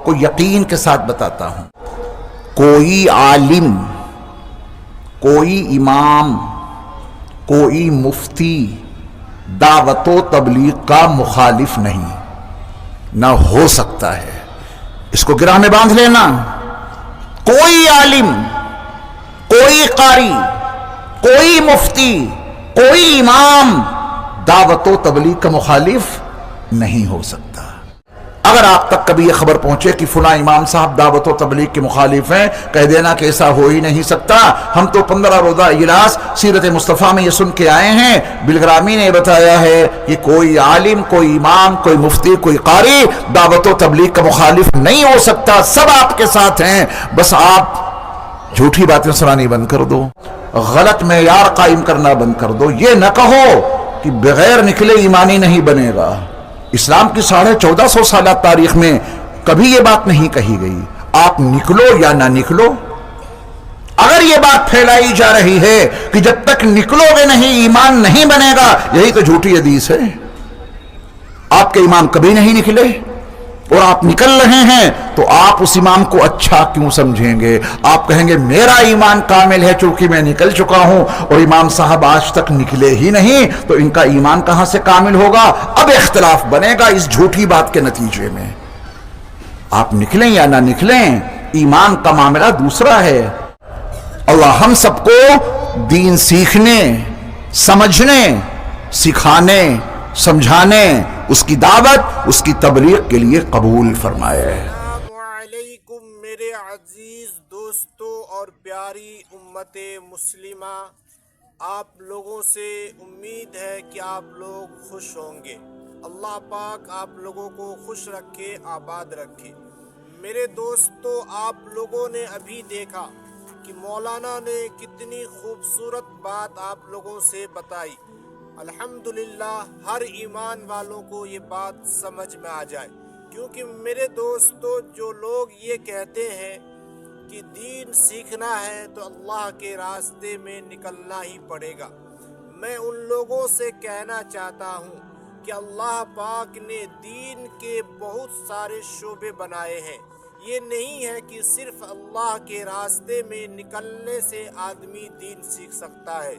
کو یقین کے ساتھ بتاتا ہوں، کوئی عالم، کوئی امام، کوئی مفتی دعوت و تبلیغ کا مخالف نہیں، نہ ہو سکتا ہے۔ اس کو گرہ میں باندھ لینا، کوئی عالم، کوئی قاری، کوئی مفتی، کوئی امام دعوت و تبلیغ کا مخالف نہیں ہو سکتا۔ اگر آپ تک کبھی یہ خبر پہنچے کہ فلاں امام صاحب دعوت و تبلیغ کے مخالف ہیں، کہہ دینا کہ ایسا ہو ہی نہیں سکتا، ہم تو 15 روزہ اجلاس سیرت مصطفیٰ میں یہ سن کے آئے ہیں، بالغرامی نے بتایا ہے کہ کوئی عالم، کوئی امام، کوئی مفتی، کوئی قاری دعوت و تبلیغ کا مخالف نہیں ہو سکتا، سب آپ کے ساتھ ہیں، بس آپ جھوٹی باتیں سنانی بند کر دو، غلط معیار قائم کرنا بند کر دو۔ یہ نہ کہو کہ بغیر نکلے ایمانی نہیں بنے گا۔ اسلام کی 1450 سالہ تاریخ میں کبھی یہ بات نہیں کہی گئی، آپ نکلو یا نہ نکلو۔ اگر یہ بات پھیلائی جا رہی ہے کہ جب تک نکلو گے نہیں ایمان نہیں بنے گا، یہی تو جھوٹی حدیث ہے۔ آپ کے امام کبھی نہیں نکلے اور آپ نکل رہے ہیں تو آپ اس امام کو اچھا کیوں سمجھیں گے؟ آپ کہیں گے میرا ایمان کامل ہے چونکہ میں نکل چکا ہوں، اور امام صاحب آج تک نکلے ہی نہیں، تو ان کا ایمان کہاں سے کامل ہوگا؟ اب اختلاف بنے گا اس جھوٹی بات کے نتیجے میں۔ آپ نکلیں یا نہ نکلیں، ایمان کا معاملہ دوسرا ہے۔ اللہ ہم سب کو دین سیکھنے، سمجھنے، سکھانے، سمجھانے، اس کی دعوت، اس کی تبلیغ کے لیے قبول فرمائے۔ السلام علیکم میرے عزیز دوستوں اور پیاری امت مسلمہ، آپ لوگوں سے امید ہے کہ آپ لوگ خوش ہوں گے۔ اللہ پاک آپ لوگوں کو خوش رکھے، آباد رکھے۔ میرے دوستوں، آپ لوگوں نے ابھی دیکھا کہ مولانا نے کتنی خوبصورت بات آپ لوگوں سے بتائی۔ الحمدللہ ہر ایمان والوں کو یہ بات سمجھ میں آ جائے، کیونکہ میرے دوستو جو لوگ یہ کہتے ہیں کہ دین سیکھنا ہے تو اللہ کے راستے میں نکلنا ہی پڑے گا، میں ان لوگوں سے کہنا چاہتا ہوں کہ اللہ پاک نے دین کے بہت سارے شعبے بنائے ہیں۔ یہ نہیں ہے کہ صرف اللہ کے راستے میں نکلنے سے آدمی دین سیکھ سکتا ہے،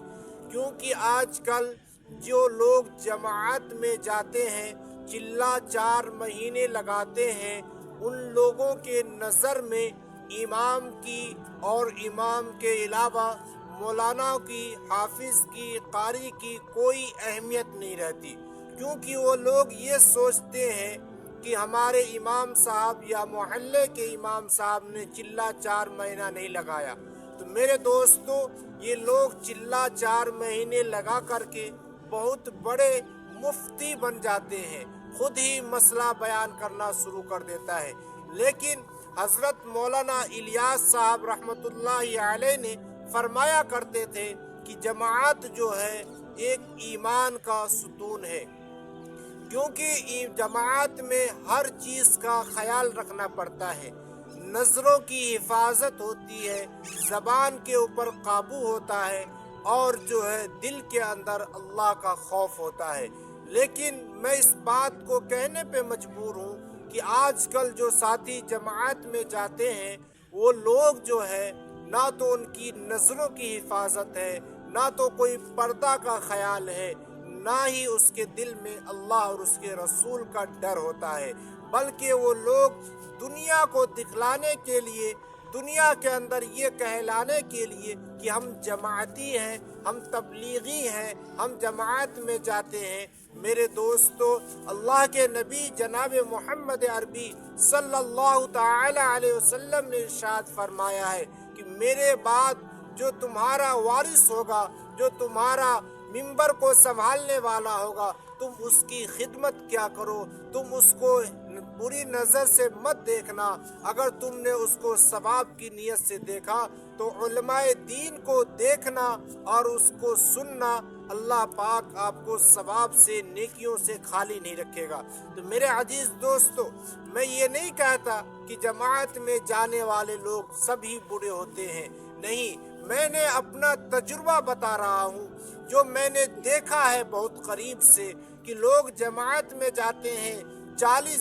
کیونکہ آج کل جو لوگ جماعت میں جاتے ہیں، چلہ 4 مہینے لگاتے ہیں، ان لوگوں کے نظر میں امام کی اور امام کے علاوہ مولانا کی، حافظ کی، قاری کی کوئی اہمیت نہیں رہتی، کیونکہ وہ لوگ یہ سوچتے ہیں کہ ہمارے امام صاحب یا محلے کے امام صاحب نے چلہ 4 مہینہ نہیں لگایا۔ تو میرے دوستو، یہ لوگ چلہ 4 مہینے لگا کر کے بہت بڑے مفتی بن جاتے ہیں، خود ہی مسئلہ بیان کرنا شروع کر دیتا ہے۔ لیکن حضرت مولانا الیاس صاحب رحمۃ اللہ علیہ نے فرمایا کرتے تھے کہ جماعت جو ہے ایک ایمان کا ستون ہے، کیونکہ جماعت میں ہر چیز کا خیال رکھنا پڑتا ہے، نظروں کی حفاظت ہوتی ہے، زبان کے اوپر قابو ہوتا ہے، اور جو ہے دل کے اندر اللہ کا خوف ہوتا ہے۔ لیکن میں اس بات کو کہنے پہ مجبور ہوں کہ آج کل جو ساتھی جماعت میں جاتے ہیں، وہ لوگ جو ہے نہ تو ان کی نظروں کی حفاظت ہے، نہ تو کوئی پردہ کا خیال ہے، نہ ہی اس کے دل میں اللہ اور اس کے رسول کا ڈر ہوتا ہے، بلکہ وہ لوگ دنیا کو دکھلانے کے لیے، دنیا کے اندر یہ کہلانے کے لیے کہ ہم جماعتی ہیں، ہم تبلیغی ہیں، ہم جماعت میں جاتے ہیں۔ میرے دوستو، اللہ کے نبی جناب محمد عربی صلی اللہ تعالی علیہ وسلم نے ارشاد فرمایا ہے کہ میرے بعد جو تمہارا وارث ہوگا، جو تمہارا منبر کو سنبھالنے والا ہوگا، تم اس کی خدمت کیا کرو، تم اس کو بری نظر سے مت دیکھنا۔ اگر تم نے اس کو ثواب کی نیت سے دیکھا تو علماء دین کو دیکھنا اور اس کو سننا، اللہ پاک آپ کو ثواب سے، نیکیوں سے خالی نہیں رکھے گا۔ تو میرے عزیز دوستو، میں یہ نہیں کہتا کہ جماعت میں جانے والے لوگ سبھی برے ہوتے ہیں، نہیں، میں نے اپنا تجربہ بتا رہا ہوں، جو میں نے دیکھا ہے بہت قریب سے، کہ لوگ جماعت میں جاتے ہیں، 40